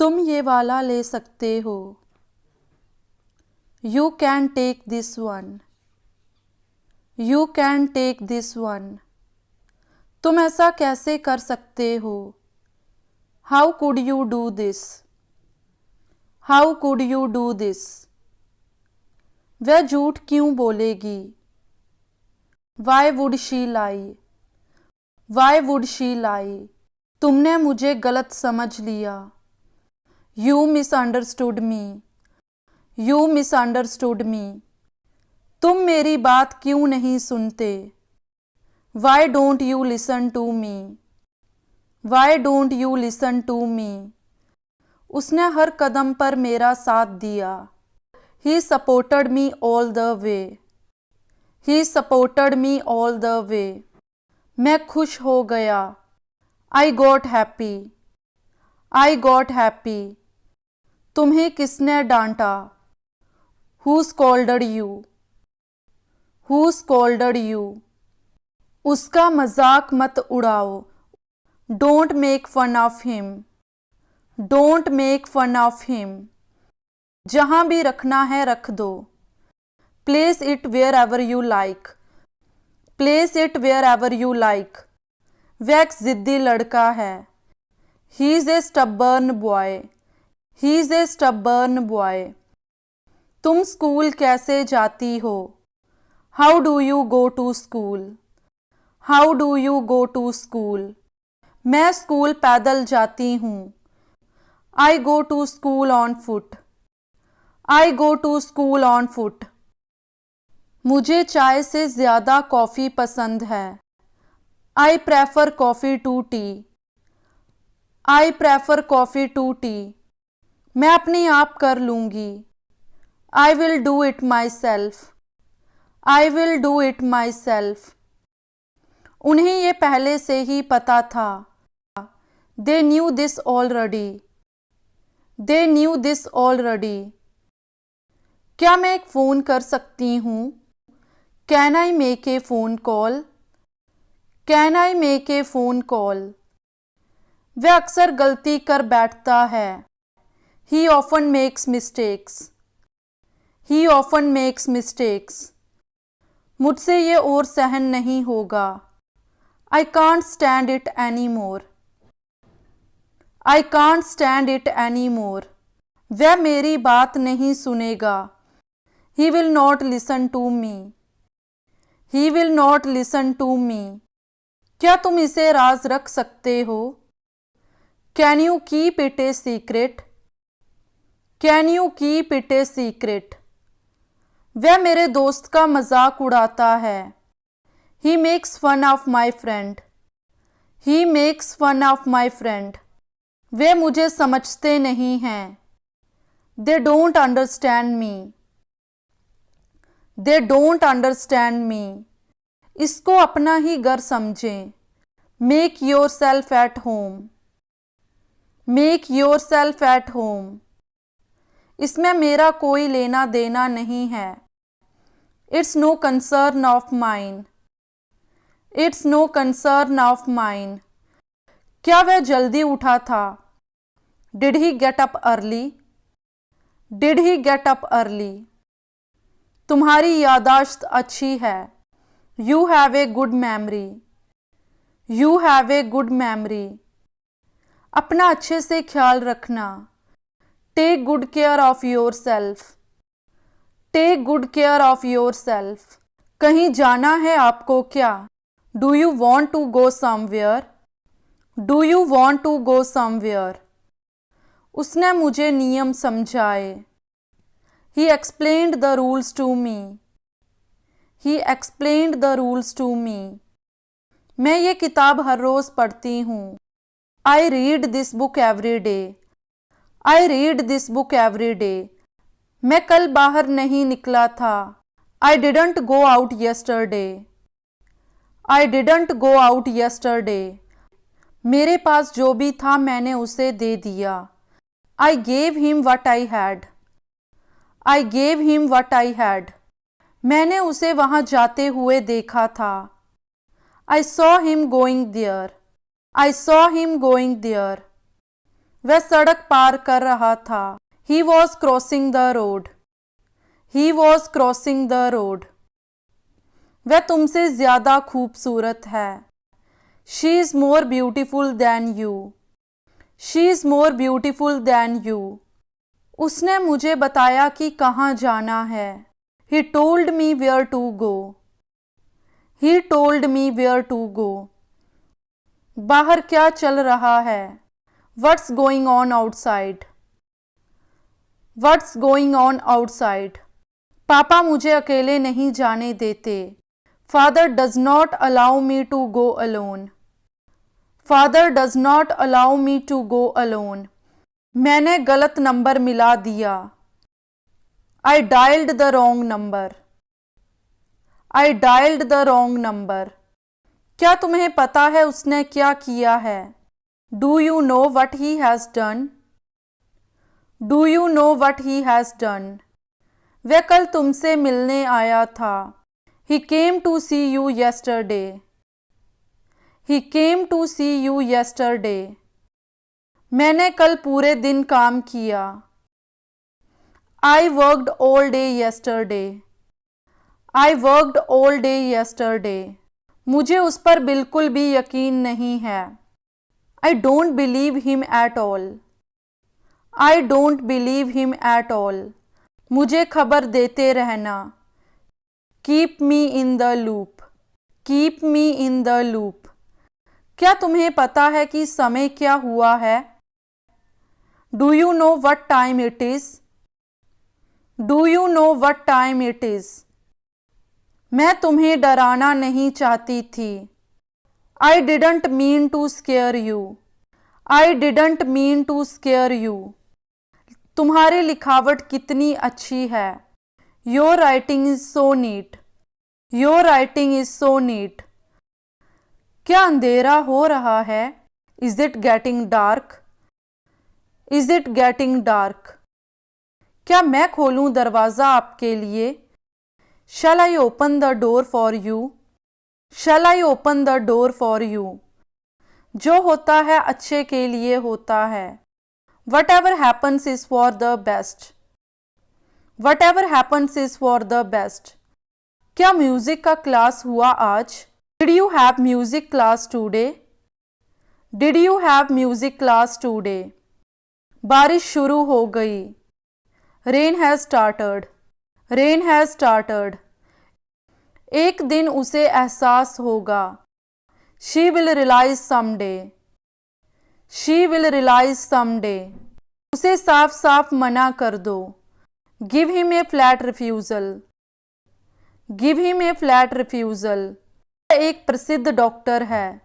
तुम ये वाला ले सकते हो। You can take this one. You can take this one. तुम ऐसा कैसे कर सकते हो। How could you do this. How could you do this. वह झूठ क्यों बोलेगी। Why would she lie. Why would she lie. तुमने मुझे गलत समझ लिया। You misunderstood me. You misunderstood me. तुम मेरी बात क्यों नहीं सुनते। Why don't you listen to me. Why don't you listen to मी। उसने हर कदम पर मेरा साथ दिया। He supported me all the way. He supported me all the way. मैं खुश हो गया। I got happy. I got happy. तुम्हें किसने डांटा। Who scolded you. Who scolded you. उसका मजाक मत उड़ाओ। Don't make fun of him. Don't make fun of him. जहां भी रखना है रख दो। Place it wherever you like. Place it wherever you like. वह एक जिद्दी लड़का है। He is a stubborn boy. He is a stubborn boy. तुम स्कूल कैसे जाती हो। How do you go to school. How do you go to school. मैं स्कूल पैदल जाती हूँ। I go to school on foot. I go to school on foot. मुझे चाय से ज्यादा कॉफी पसंद है। I prefer coffee to tea. I prefer coffee to tea. मैं अपने आप कर लूंगी। I will do it my self. I will do it my self. उन्हें ये पहले से ही पता था। They knew this already. They knew this already. क्या मैं एक फ़ोन कर सकती हूँ। Can I make a phone call. Can I make a phone call. वह अक्सर गलती कर बैठता है। ही ऑफन मेक्स मिस्टेक्स। ही ऑफन मेक्स मिस्टेक्स। मुझसे ये और सहन नहीं होगा। आई can't stand it any more. I can't stand it any more. वह मेरी बात नहीं सुनेगा। He will not listen to me. He will not listen to me. क्या तुम इसे राज रख सकते हो। Can you keep it a secret. Can you keep it a secret. वह मेरे दोस्त का मजाक उड़ाता है। He makes fun of my friend. He makes fun of my friend. वे मुझे समझते नहीं हैं। दे don't understand me. They don't understand me. इसको अपना ही घर समझें। Make yourself at home. Make yourself at home. इसमें मेरा कोई लेना देना नहीं है। It's no concern of mine. It's no concern of mine. क्या वह जल्दी उठा था। Did he get up early. Did he get up early. तुम्हारी यादाश्त अच्छी है। You have a good memory. You have a good memory. अपना अच्छे से ख्याल रखना। Take good care of yourself. Take good care of yourself. कहीं जाना है आपको क्या। Do you want to go somewhere. Do you want to go somewhere. उसने मुझे नियम समझाए। He explained the rules to me. He explained the rules to me. मैं ये किताब हर रोज पढ़ती हूँ। I read this book every day. I read this book every day. मैं कल बाहर नहीं निकला था। I didn't go out yesterday. I didn't go out yesterday. मेरे पास जो भी था मैंने उसे दे दिया। I gave him what I had. I gave him what I had. मैंने उसे वहां जाते हुए देखा था। I saw him going there. I saw him going there. वह सड़क पार कर रहा था। He was crossing the road. He was crossing the road. वह तुमसे ज्यादा खूबसूरत है। She is more beautiful than you. She is more beautiful than you. उसने मुझे बताया कि कहाँ जाना है। He told me where to go. He told me where to go. बाहर क्या चल रहा है? What's going on outside? What's going on outside? पापा मुझे अकेले नहीं जाने देते। Father does not allow me to go alone. Father does not allow me to go alone. मैंने गलत नंबर मिला दिया। I dialed the wrong number. I dialed the wrong number. क्या तुम्हें पता है उसने क्या किया है? Do you know what he has done? Do you know what he has done? वह कल तुमसे मिलने आया था। He came to see you yesterday. He came to see you yesterday. मैंने कल पूरे दिन काम किया। I worked all day yesterday. I worked all day yesterday. मुझे उस पर बिल्कुल भी यकीन नहीं है। I don't believe him at all. I don't believe him at all. मुझे खबर देते रहना। Keep me in the loop. Keep me in the loop. क्या तुम्हें पता है कि समय क्या हुआ है? Do you know what time it is? Do you know what time it is? मैं तुम्हें डराना नहीं चाहती थी। I didn't mean to scare you. I didn't mean to scare you. तुम्हारी लिखावट कितनी अच्छी है। Your writing is so neat. Your writing is so neat. क्या अंधेरा हो रहा है? Is it getting dark? Is it getting dark? क्या मैं खोलूं दरवाजा आपके लिए? Shall I open the door for you? Shall I open the door for you? जो होता है अच्छे के लिए होता है। Whatever happens is for the best. Whatever happens is for the best. क्या म्यूजिक का क्लास हुआ आज? Did you have music class today? Did you have music class today? बारिश शुरू हो गई। Rain has started. Rain has started. एक दिन उसे एहसास होगा। She will realize someday. She will realize someday. उसे साफ साफ मना कर दो। Give him a flat refusal. Give him a flat refusal. एक प्रसिद्ध डॉक्टर है।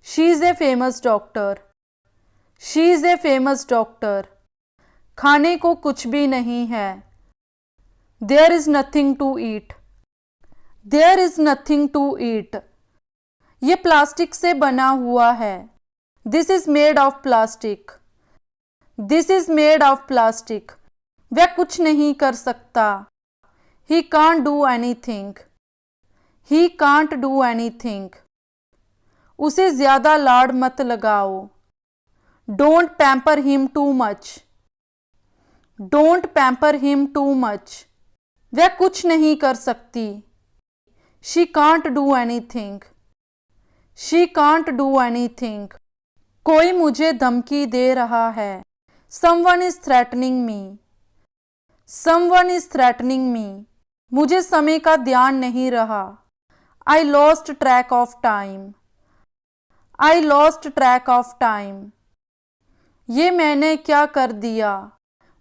She is a famous doctor. She is a famous doctor. खाने को कुछ भी नहीं है। There is nothing to eat. There is nothing to eat. ये प्लास्टिक से बना हुआ है। This is made of plastic. This is made of plastic. वह कुछ नहीं कर सकता। He can't do anything. He can't do anything. उसे ज्यादा लाड मत लगाओ। Don't pamper him too much. Don't pamper him too much. वह कुछ नहीं कर सकती। She can't do anything. She can't do anything. कोई मुझे धमकी दे रहा है। Someone is threatening me. Someone is threatening me. मुझे समय का ध्यान नहीं रहा। I lost track of time. I lost track of time. ये मैंने क्या कर दिया?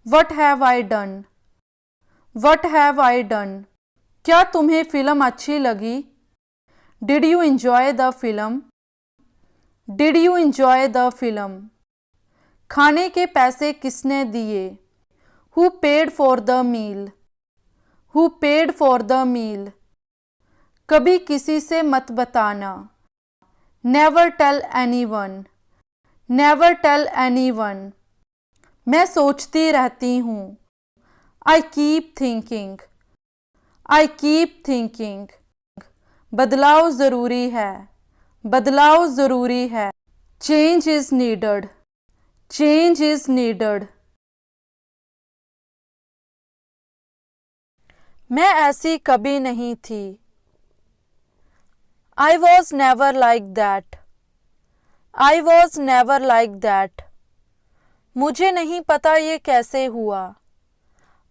What have I done? What have I done? क्या तुम्हें फिल्म अच्छी लगी? Did you enjoy the film? Did you enjoy the film? खाने के पैसे किसने दिए? Who paid for the meal? Who paid for the meal? कभी किसी से मत बताना। Never tell anyone. Never tell anyone. मैं सोचती रहती हूँ। I keep thinking. I keep thinking. बदलाव ज़रूरी है। बदलाव ज़रूरी है। Change is needed. Change is needed. मैं ऐसी कभी नहीं थी. I was never like that. I was never like that. मुझे नहीं पता ये कैसे हुआ.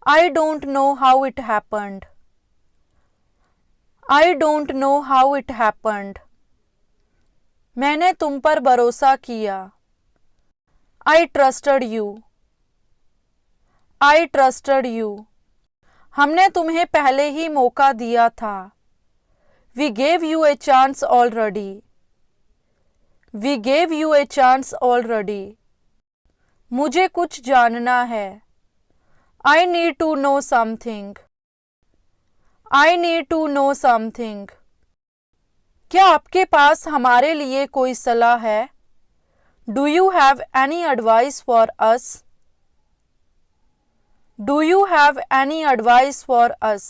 I don't know how it happened. I don't know how it happened. मैंने तुम पर भरोसा किया. I trusted you. I trusted you. हमने तुम्हें पहले ही मौका दिया था. We gave you a chance already. We gave you a chance already. मुझे कुछ जानना है. I need to know something. I need to know something. क्या आपके पास हमारे लिए कोई सलाह है? Do you have any advice for us? Do you have any advice for us?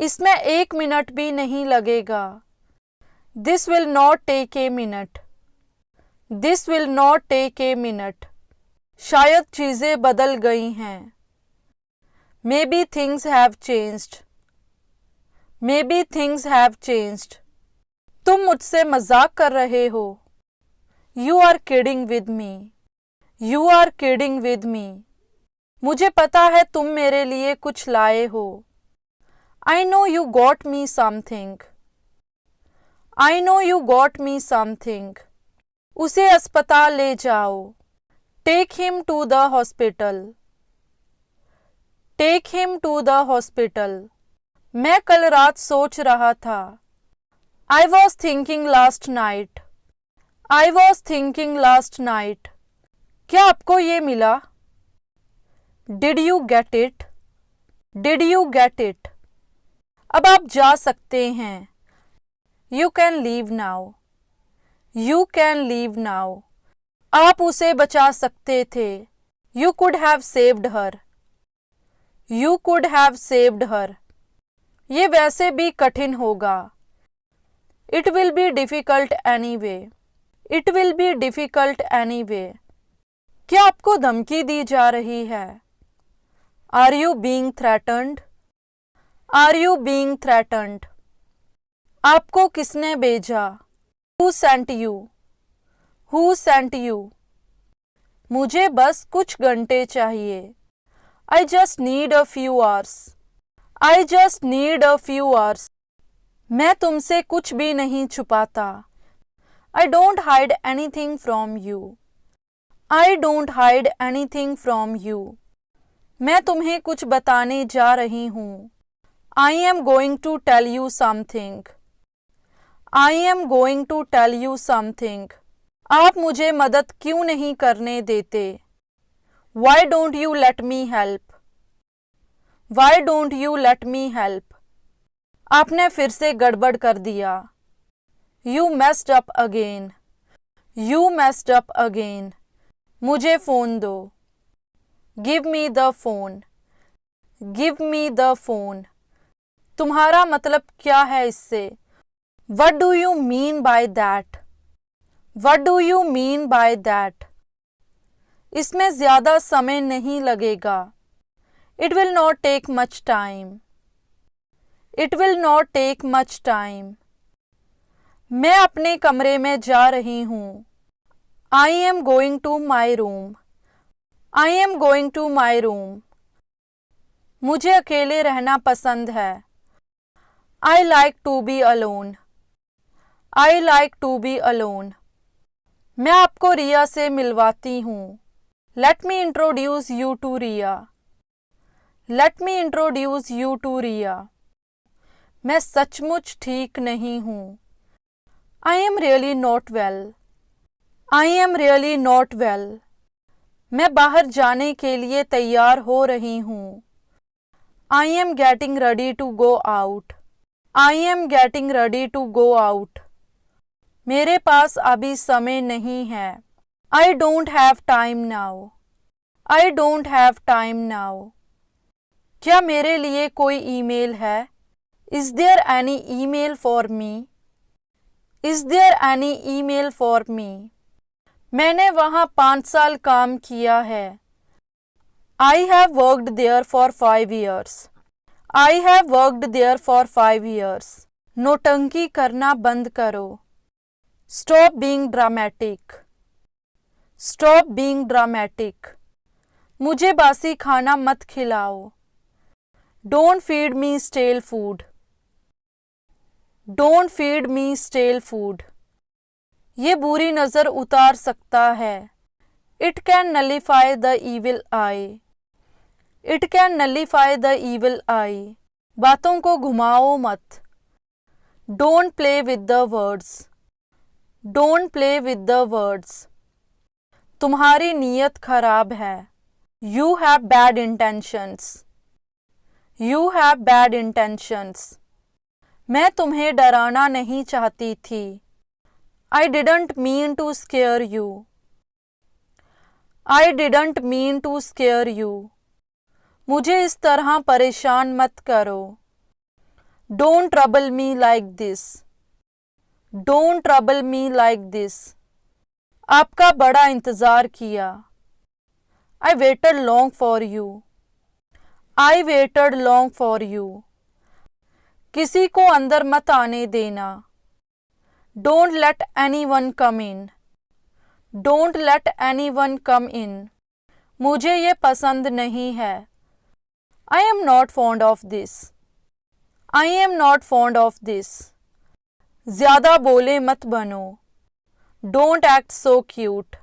इसमें 1 मिनट भी नहीं लगेगा. This will not take a minute. This will not take a minute. शायद चीज़ें बदल गई हैं. Maybe things have changed. Maybe things have changed. तुम मुझसे मजाक कर रहे हो. You are kidding with me. You are kidding with me. मुझे पता है तुम मेरे लिए कुछ लाए हो. I know you got me something. I know you got me something. उसे अस्पताल ले जाओ. Take him to the hospital. Take him to the hospital. मैं कल रात सोच रहा था. I was thinking last night. I was thinking last night. क्या आपको ये मिला? Did you get it? Did you get it? अब आप जा सकते हैं. You can leave now. You can leave now. आप उसे बचा सकते थे. You could have saved her. You could have saved her. ये वैसे भी कठिन होगा. It will be difficult anyway. It will be difficult anyway. क्या आपको धमकी दी जा रही है? Are you being threatened? Are you being threatened? आपको किसने भेजा? Who sent you? Who sent you? मुझे बस कुछ घंटे चाहिए. I just need a few hours. I just need a few hours. मैं तुमसे कुछ भी नहीं छुपाता. I don't hide anything from you. I don't hide anything from you. मैं तुम्हें कुछ बताने जा रही हूँ. I am going to tell you something. I am going to tell you something. आप मुझे मदद क्यों नहीं करने देते? Why don't you let me help? Why don't you let me help? आपने फिर से गड़बड़ कर दिया. You messed up again. You messed up again. मुझे फ़ोन दो. Give me the phone. Give me the phone. तुम्हारा मतलब क्या है इससे? What do you mean by that? What do you mean by that? इसमें ज़्यादा समय नहीं लगेगा. It will not take much time. It will not take much time. मैं अपने कमरे में जा रही हूँ. I am going to my room. I am going to my room. मुझे अकेले रहना पसंद है. I like to be alone. I like to be alone. मैं आपको रिया से मिलवाती हूँ. Let me introduce you to Riya. Let me introduce you to Riya. मैं सचमुच ठीक नहीं हूँ. I am really not well. I am really not well. मैं बाहर जाने के लिए तैयार हो रही हूँ. I am getting ready to go out. I am getting ready to go out. मेरे पास अभी समय नहीं है. I don't have time now. I don't have time now. क्या मेरे लिए कोई ईमेल है? Is there any email for me? Is there any email for me? मैंने वहाँ 5 साल काम किया है। I have worked there for 5 years. I have worked there for 5 years. नौटंकी करना बंद करो। Stop being dramatic. Stop being dramatic. मुझे बासी खाना मत खिलाओ। Don't feed me stale food. Don't feed me stale food. ये बुरी नज़र उतार सकता है। It can nullify the evil eye. It can nullify the evil eye. बातों को घुमाओ मत। Don't play with the words. Don't play with the words. तुम्हारी नीयत खराब है। You have bad intentions. You have bad intentions. मैं तुम्हें डराना नहीं चाहती थी। I didn't mean to scare you. I didn't mean to scare you. मुझे इस तरह परेशान मत करो। Don't trouble me like this. Don't trouble me like this. आपका बड़ा इंतज़ार किया। I waited long for you. I waited long for you. किसी को अंदर मत आने देना। Don't let anyone come in. Don't let anyone come in. मुझे ये पसंद नहीं है। I am not fond of this. I am not fond of this. ज़्यादा बोले मत बनो। Don't act so cute.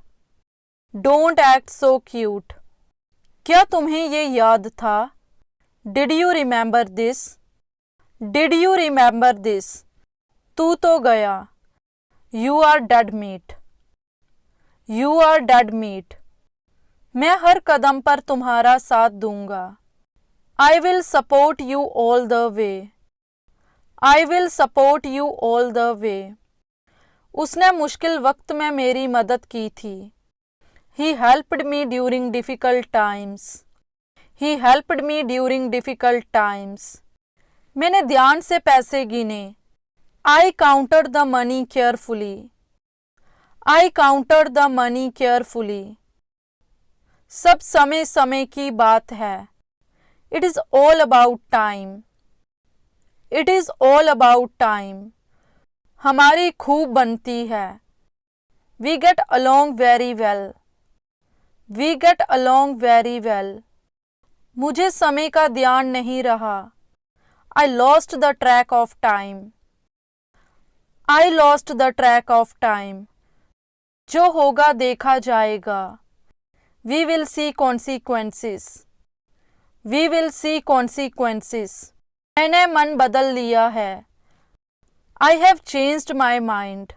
Don't act so cute. क्या तुम्हें ये याद था? Did you remember this? Did you remember this? तू तो गया। You are dead meat. You are dead meat. मैं हर कदम पर तुम्हारा साथ दूंगा। I will support you all the way. I will support you all the way. उसने मुश्किल वक्त में मेरी मदद की थी। He helped me during difficult times. He helped me during difficult times. मैंने ध्यान से पैसे गिने। I counted the money carefully. I counted the money carefully. सब समय समय की बात है। It is all about time. It is all about time. हमारी खूब बनती है। We get along very well. We get along very well. मुझे समय का ध्यान नहीं रहा। I lost the track of time. I lost the track of time. जो होगा देखा जाएगा। We will see consequences. We will see consequences. मैंने मन बदल लिया है। I have changed my mind.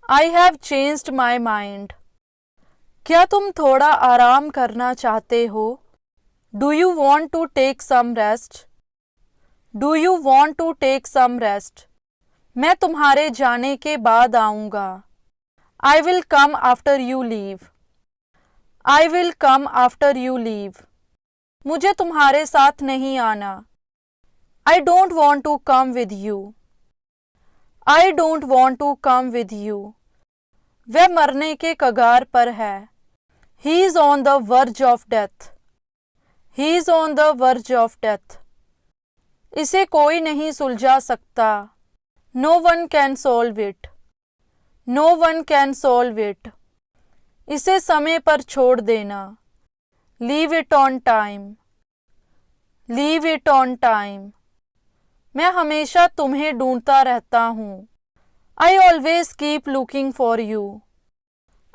I have changed my mind. क्या तुम थोड़ा आराम करना चाहते हो? Do you want to take some rest? Do you want to take some rest? मैं तुम्हारे जाने के बाद आऊँगा। I will come after you leave. I will come after you leave. मुझे तुम्हारे साथ नहीं आना। I don't want to come with you. I don't want to come with you. वह मरने के कगार पर है। He is on the verge of death. He is on the verge of death. इसे कोई नहीं सुलझा सकता। No one can solve it. No one can solve it. इसे समय पर छोड़ देना। Leave it on time. Leave it on time. मैं हमेशा तुम्हें ढूंढता रहता हूँ। I always keep looking for you.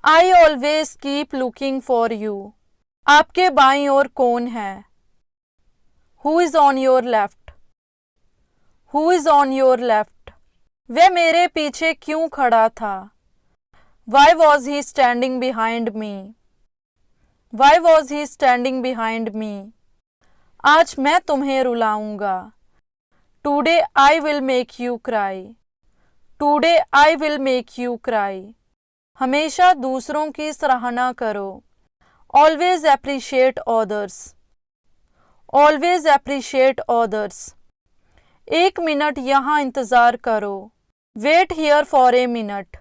I always keep looking for you. आपके बाईं ओर कौन है? Who is on your left? Who is on your left? वह मेरे पीछे क्यों खड़ा था? Why was he standing behind me? Why was he standing behind me? आज मैं तुम्हें रुलाऊंगा। Today I will make you cry. Today I will make you cry. हमेशा दूसरों की सराहना करो। Always appreciate others. Always appreciate others. 1 minute यहाँ इंतज़ार करो। Wait here for a minute.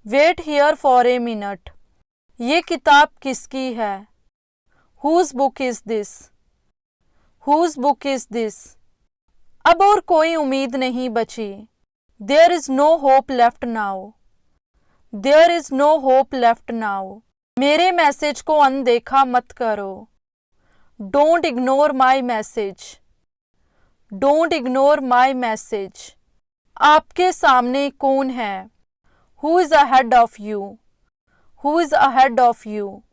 Wait here for a minute. ये किताब किसकी है? Whose book is this? Whose book is this? अब और कोई उम्मीद नहीं बची। There is no hope left now. There is no hope left now. मेरे मैसेज को अनदेखा मत करो। Don't ignore my message. Don't ignore my message. आपके सामने कौन है? Who is ahead of you? Who is ahead of you?